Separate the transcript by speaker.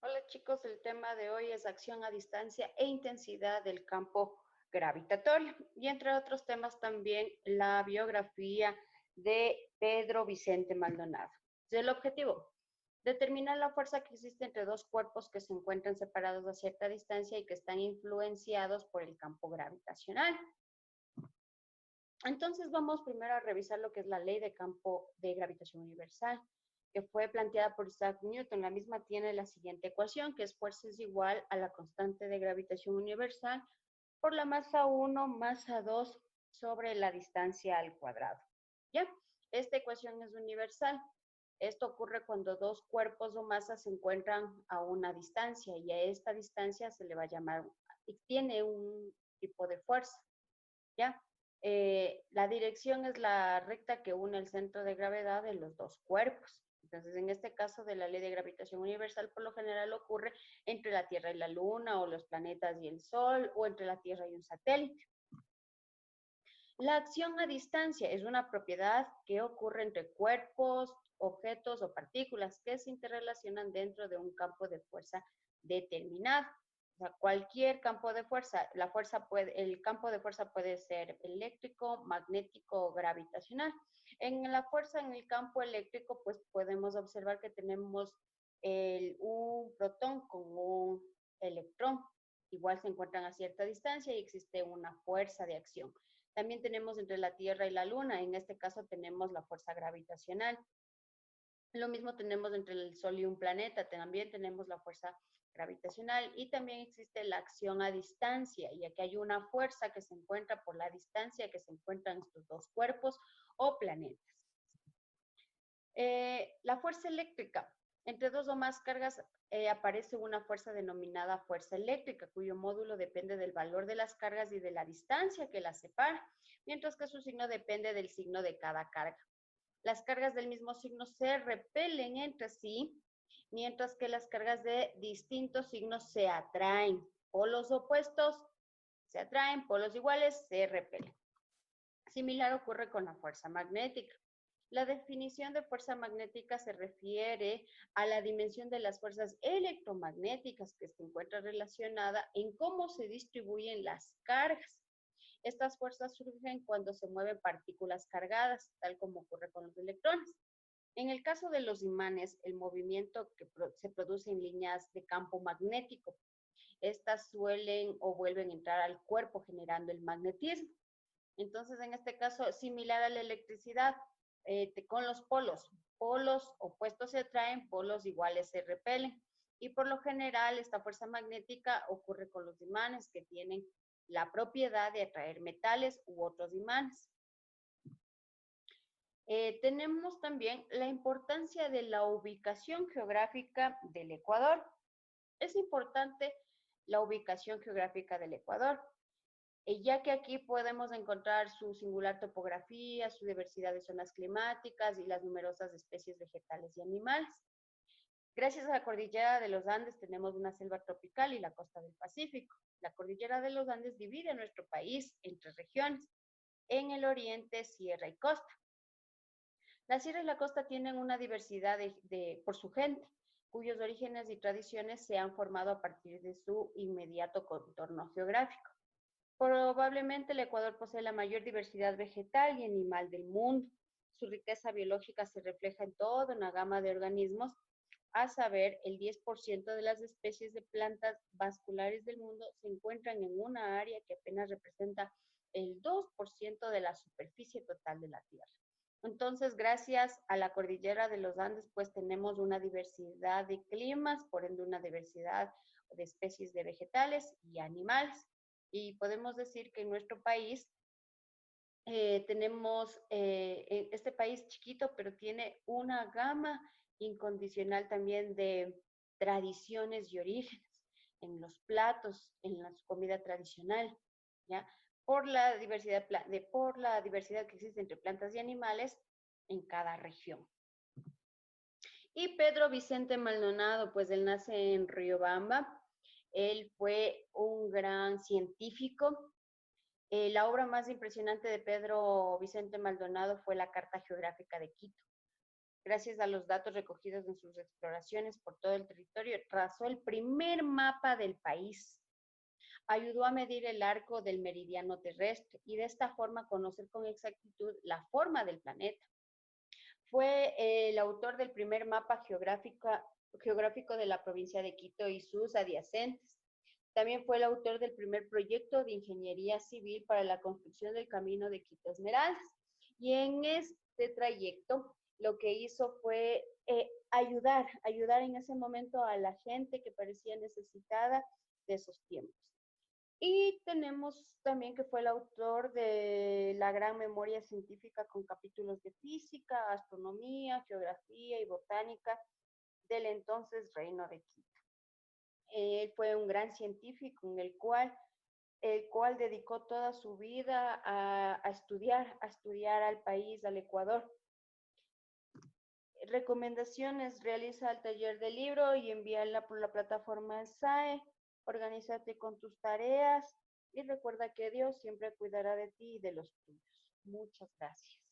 Speaker 1: Hola chicos, el tema de hoy es acción a distancia e intensidad del campo gravitatorio y entre otros temas también la biografía de Pedro Vicente Maldonado. El objetivo, determinar la fuerza que existe entre dos cuerpos que se encuentran separados a cierta distancia y que están influenciados por el campo gravitacional. Entonces vamos primero a revisar lo que es la ley de campo de gravitación universal, que fue planteada por Isaac Newton. La misma tiene la siguiente ecuación, que es fuerza es igual a la constante de gravitación universal por la masa 1 masa 2 sobre la distancia al cuadrado. ¿Ya? Esta ecuación es universal. Esto ocurre cuando dos cuerpos o masas se encuentran a una distancia y a esta distancia se le va a llamar, tiene un tipo de fuerza. ¿Ya? La dirección es la recta que une el centro de gravedad de los dos cuerpos. Entonces, en este caso de la ley de gravitación universal, por lo general ocurre entre la Tierra y la Luna, o los planetas y el Sol, o entre la Tierra y un satélite. La acción a distancia es una propiedad que ocurre entre cuerpos, objetos o partículas que se interrelacionan dentro de un campo de fuerza determinado. O sea, cualquier campo de fuerza, el campo de fuerza puede ser eléctrico, magnético o gravitacional. En la fuerza en el campo eléctrico, pues podemos observar que tenemos un protón con un electrón. Igual se encuentran a cierta distancia y existe una fuerza de acción. También tenemos entre la Tierra y la Luna, en este caso tenemos la fuerza gravitacional. Lo mismo tenemos entre el Sol y un planeta, también tenemos la fuerza gravitacional y también existe la acción a distancia, ya que hay una fuerza que se encuentra por la distancia que se encuentran estos dos cuerpos o planetas. La fuerza eléctrica. Entre dos o más cargas aparece una fuerza denominada fuerza eléctrica, cuyo módulo depende del valor de las cargas y de la distancia que las separa, mientras que su signo depende del signo de cada carga. Las cargas del mismo signo se repelen entre sí, mientras que las cargas de distintos signos se atraen. Polos opuestos se atraen, polos iguales se repelen. Similar ocurre con la fuerza magnética. La definición de fuerza magnética se refiere a la dimensión de las fuerzas electromagnéticas que se encuentra relacionada en cómo se distribuyen las cargas. Estas fuerzas surgen cuando se mueven partículas cargadas, tal como ocurre con los electrones. En el caso de los imanes, el movimiento que se produce en líneas de campo magnético. Estas suelen o vuelven a entrar al cuerpo generando el magnetismo. Entonces, en este caso, similar a la electricidad, con los polos. Polos opuestos se atraen, polos iguales se repelen. Y por lo general, esta fuerza magnética ocurre con los imanes que tienen la propiedad de atraer metales u otros imanes. Tenemos también la importancia de la ubicación geográfica del Ecuador. Es importante la ubicación geográfica del Ecuador, ya que aquí podemos encontrar su singular topografía, su diversidad de zonas climáticas y las numerosas especies vegetales y animales. Gracias a la cordillera de los Andes tenemos una selva tropical y la costa del Pacífico. La cordillera de los Andes divide nuestro país en tres regiones. En el oriente, sierra y costa. La sierra y la costa tienen una diversidad por su gente, cuyos orígenes y tradiciones se han formado a partir de su inmediato contorno geográfico. Probablemente el Ecuador posee la mayor diversidad vegetal y animal del mundo. Su riqueza biológica se refleja en toda una gama de organismos, a saber, el 10% de las especies de plantas vasculares del mundo se encuentran en una área que apenas representa el 2% de la superficie total de la Tierra. Entonces, gracias a la cordillera de los Andes, pues tenemos una diversidad de climas, por ende una diversidad de especies de vegetales y animales. Y podemos decir que en nuestro país tenemos este país chiquito, pero tiene una gama incondicional también de tradiciones y orígenes en los platos, en la comida tradicional, ¿ya? Por la diversidad que existe entre plantas y animales en cada región. Y Pedro Vicente Maldonado, pues él nace en Riobamba. Él fue un gran científico. La obra más impresionante de Pedro Vicente Maldonado fue la Carta Geográfica de Quito. Gracias a los datos recogidos en sus exploraciones por todo el territorio, trazó el primer mapa del país. Ayudó a medir el arco del meridiano terrestre y de esta forma conocer con exactitud la forma del planeta. Fue el autor del primer mapa geográfico de la provincia de Quito y sus adyacentes. También fue el autor del primer proyecto de ingeniería civil para la construcción del camino de Quito Esmeraldas. Y en este trayecto lo que hizo fue ayudar en ese momento a la gente que parecía necesitada de esos tiempos. Y tenemos también que fue el autor de la gran memoria científica con capítulos de física, astronomía, geografía y botánica del entonces Reino de Quito. Él fue un gran científico en el cual dedicó toda su vida a estudiar al país, al Ecuador. Recomendaciones: realiza el taller del libro y envíala por la plataforma SAE. Organízate con tus tareas y recuerda que Dios siempre cuidará de ti y de los tuyos. Muchas gracias.